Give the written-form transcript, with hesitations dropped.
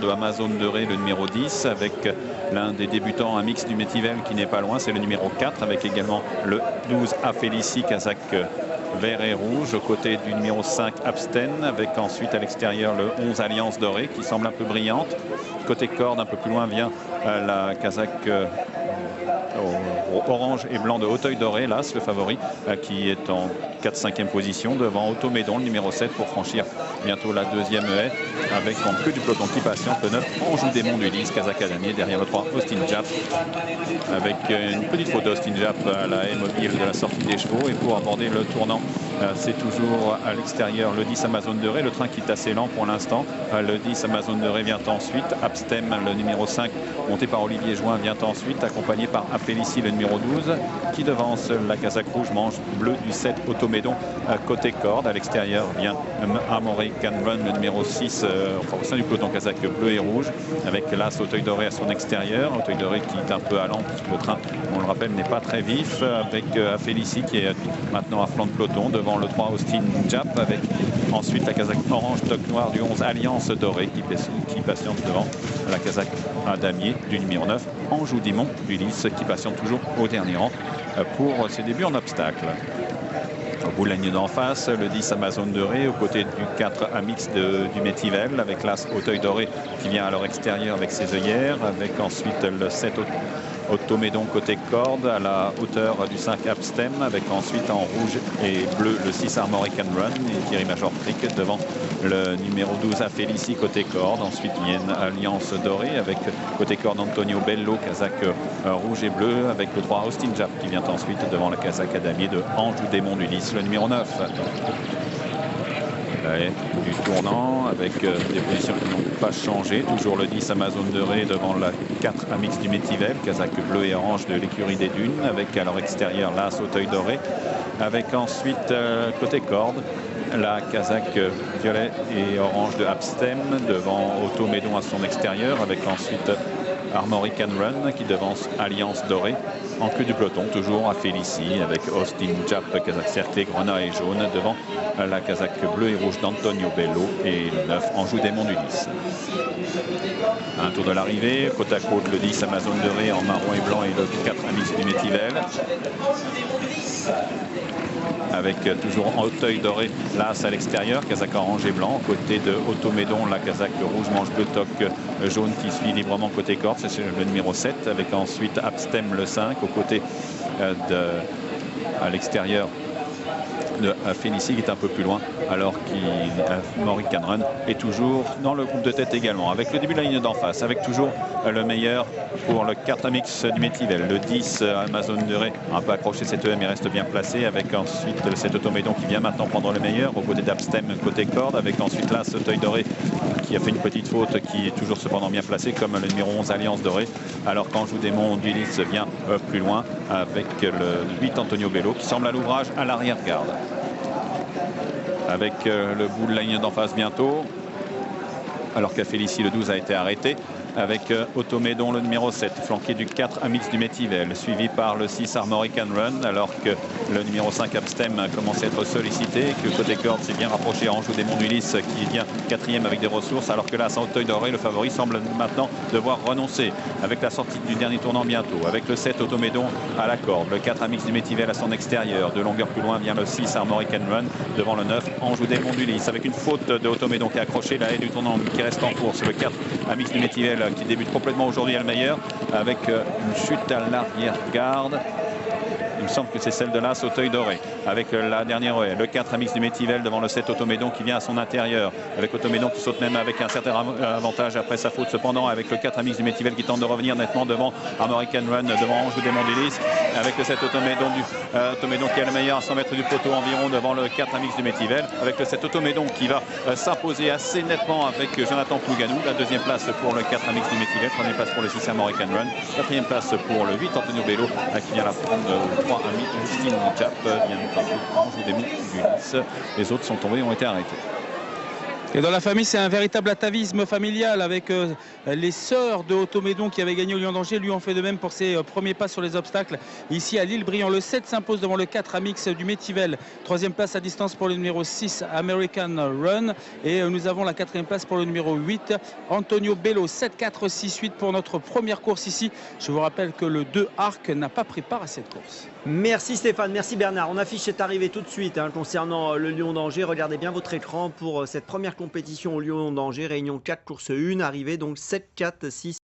de Amazon de Ré, le numéro 10, avec l'un des débutants, un mix du Métivel qui n'est pas loin, c'est le numéro 4, avec également le 12 Afélicie, Kazakh vert et rouge, aux côtés du numéro 5 Absten, avec ensuite à l'extérieur le 11 Alliance Dorée qui semble un peu brillante. Côté corde, un peu plus loin vient la Kazakh orange et blanc de Hauteuil Doré, l'As, le favori, qui est en 4-5e position devant Automédon, le numéro 7, pour franchir bientôt la deuxième haie, avec en queue du peloton qui patiente le 9 Anjou Démon du Lys, Kazakh Damier, derrière le 3 Austin Jap, avec une petite faute d'Austin Jap à la haie mobile de la sortie des chevaux. Et pour aborder le tournant, c'est toujours à l'extérieur le 10 Amazon de Ré, le train qui est assez lent pour l'instant. Le 10 Amazon de Ré vient ensuite, Abstem, le numéro 5, monté par Olivier Join, vient ensuite, accompagné par Afélicie, le numéro 12, qui devance la Kazakh rouge, manche bleue du 7 Automédon, côté corde. À l'extérieur vient American Run, le numéro 6, enfin au sein du peloton Kazakh bleu et rouge, avec l'As Hauteuil Doré à son extérieur. Hauteuil Doré qui est un peu allant, puisque le train, on le rappelle, n'est pas très vif, avec Afélicie qui est maintenant à flanc de peloton, devant le 3 Austin Jap, avec ensuite la Kazakh orange toque noir du 11 Alliance Dorée qui patiente devant la Kazakh Damier du numéro 9 Anjou Démon du Lys, qui patiente toujours au dernier rang pour ses débuts en obstacle. Au bout de la ligne d'en face, le 10 Amazon de Ré, aux côtés du 4 Amix du Métivel, avec l'As Hauteuil Doré qui vient à leur extérieur avec ses œillères, avec ensuite le 7 Automédon côté corde à la hauteur du 5 Abstem, avec ensuite en rouge et bleu le 6 Armorican Run et Thierry Major Trick devant le numéro 12 Afélicie côté corde. Ensuite viennent Alliance Dorée avec côté corde Antonio Bello, Kazakh rouge et bleu, avec le 3 Austin Jap qui vient ensuite devant la Kazakh Damier de Anjou Démon du Lys, le numéro 9. Du tournant avec des positions qui n'ont pas changé, toujours le 10 Amazon de Ré devant la 4 Amix du Métivel, Kazakh bleu et orange de l'écurie des Dunes, avec à leur extérieur l'As Hauteuil Doré, avec ensuite côté corde la Kazakh violet et orange de Abstem devant Automédon à son extérieur, avec ensuite Armorican Run qui devance Alliance Dorée. En queue du peloton, toujours Afélicie avec Austin Jap, Kazakh cerclé, grenat et jaune, devant la Kazakh bleu et rouge d'Antonio Bello et le 9 Anjou Démon du Lys. Un tour de l'arrivée, côte à côte le 10 Amazon de Ré en marron et blanc et le 4 Amix du Métivel. Avec toujours en Hauteuil Doré, l'As à l'extérieur, Kazakh orange et blanc, côté de Automédon, la Kazakh rouge manche bleu toque jaune qui suit librement côté corde, c'est le numéro 7, avec ensuite Abstem le 5, aux côtés à l'extérieur de Félicie qui est un peu plus loin, alors qu'American Run est toujours dans le groupe de tête également, avec le début de la ligne d'en face, avec toujours le meilleur pour le 4 Amix du Métivel, le 10 Amazon de Ré, un peu accroché cette EM, mais reste bien placé, avec ensuite le 7 Automédon qui vient maintenant prendre le meilleur, aux côtés d'Abstem côté corde, avec ensuite l'As Hauteuil Doré qui a fait une petite faute, qui est toujours cependant bien placé, comme le numéro 11 Alliance Dorée, alors qu'Anjou Démon du Lys vient plus loin, avec le 8 Antonio Bello qui semble à l'ouvrage à l'arrière-garde. Avec le bout de la ligne d'en face bientôt, alors qu'Afélicie le 12 a été arrêté, avec Automédon le numéro 7, flanqué du 4 Amix du Métivel, suivi par le 6 Armorican Run, alors que le numéro 5 Abstem a commencé à être sollicité, que côté corde s'est bien rapproché à Anjou Démon du Lys qui vient 4e avec des ressources, alors que là, sans Hauteuil Doré, le favori semble maintenant devoir renoncer, avec la sortie du dernier tournant bientôt, avec le 7 Automédon à la corde, le 4 Amix du Métivel à son extérieur, de longueur plus loin vient le 6 Armorican Run, devant le 9 Anjou Démon du Lys, avec une faute de Automédon qui a accroché la haie du tournant qui reste en course, le 4 Amix du Métivel qui débute complètement aujourd'hui à le meilleur, avec une chute à l'arrière-garde. Il me semble que c'est celle de l'As Hauteuil Doré, avec la dernière haie, le 4 Amix du Métivel devant le 7 Automédon qui vient à son intérieur, avec Automédon qui saute même avec un certain avantage après sa faute, cependant avec le 4 Amix du Métivel qui tente de revenir nettement devant American Run, devant Anjou Démon du Lys, avec le 7 Automédon qui est le meilleur à 100 mètres du poteau environ devant le 4 Amix du Métivel, avec le 7 Automédon qui va s'imposer assez nettement avec Jonathan Plouganou, la deuxième place pour le 4 Amix du Métivel, troisième place pour le 6 American Run, quatrième place pour le 8 Antonio Bello qui vient la prendre de 3 Amix Austin Jap, bien entendu Anjou Démon du Lys. Les autres sont tombés, ont été arrêtés. Et dans la famille, c'est un véritable atavisme familial avec les sœurs de Automédon qui avaient gagné au Lion d'Angers. Lui en fait de même pour ses premiers pas sur les obstacles. Ici à L'Isle-Briand, le 7 s'impose devant le 4 Amix du Métivel. Troisième place à distance pour le numéro 6 American Run. Et nous avons la quatrième place pour le numéro 8 Antonio Bello. 7-4-6-8 pour notre première course ici. Je vous rappelle que le 2 Arc n'a pas pris part à cette course. Merci Stéphane, merci Bernard. On affiche cette arrivée tout de suite concernant le Lion d'Angers. Regardez bien votre écran pour cette première compétition au Lion d'Angers, réunion 4, course 1, arrivée donc 7, 4, 6.